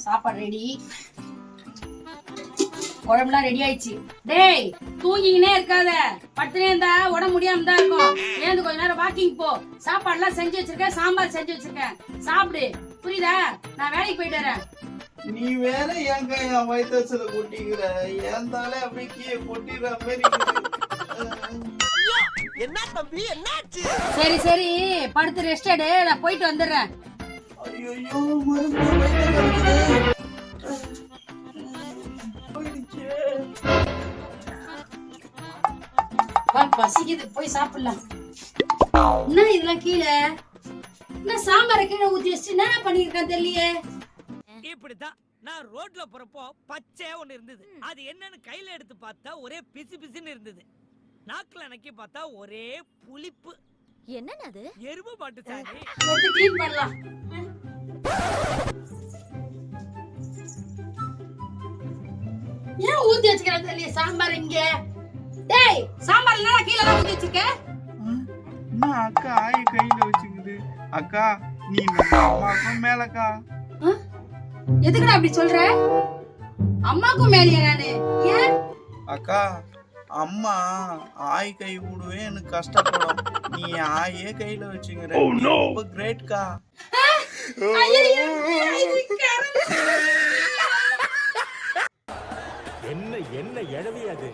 சாப்பாடு ரெடி, குழம்புலாம் ரெடி ஆயிடுச்சு. டேய் தூங்கிக்கினே இருக்காத, படுத்துனே இருந்தா உடம்பு முடியாம தான் இருக்கும். ஏந்து கொஞ்ச நேரம் வாக்கிங் போ. சாப்பாடு எல்லாம் செஞ்சு வச்சிருக்கேன், சாம்பார் செஞ்சு வச்சிருக்கேன், சாப்பிடு. புரியுதா? நான் வேலைக்கு போயிட்டு வரேன். நீ வேற எங்க என் வயிற்றுல கொட்டிக்கிற, ஏந்தாலே அப்படியே கீழே கொட்டிடுற மாதிரி. என்ன தம்பி என்னாச்சு? சரி சரி படுத்து ரெஸ்ட் எடு, நான் போயிட்டு வந்துடுறேன். ஐயோ பசிக்குது, போய் சாப்பிடலாம். என்ன இதெல்லாம் கீழே? என்ன சாம்பார கீழே ஊத்தி வச்சு என்ன பண்ணிருக்கேன் தெரியலையே. இப்படிதான் நான் ரோட்ல போறப்போ பச்சை ஒண்ணு இருந்தது. அது என்னன்னு கையில எடுத்து பார்த்தா ஒரே பிசு பிசுன்னு இருந்தது. நாக்குல நக்கி பார்த்தா ஒரே புளிப்பு. என்னன்னு அது? எருமை மாட்டு சாணி. எடுத்து க்ளீன் பண்ணலாம். ஏன் ஊத்தி வச்சுக்கிறேன் தெரியலையே சாம்பார் இங்க? டேய் சாம்பார் என்னடா கீழே எல்லாம் ஊத்தி வச்சிருக்க? என்ன அக்கா ஆயி கையில வச்சுக்குது? அக்கா நீ அம்மாக்கும் மேலக்கா. எதுக்குடா அப்படி சொல்ற? அம்மாக்கும் மேலையா நானு? ஏன்? அக்கா அம்மா ஆய் கை விடுவே எனக்கு கஷ்டப்படும், நீ ஆயே கையில வச்சுக்கிற. ரொம்ப கிரேட்கா. என்ன என்ன எழவி அது?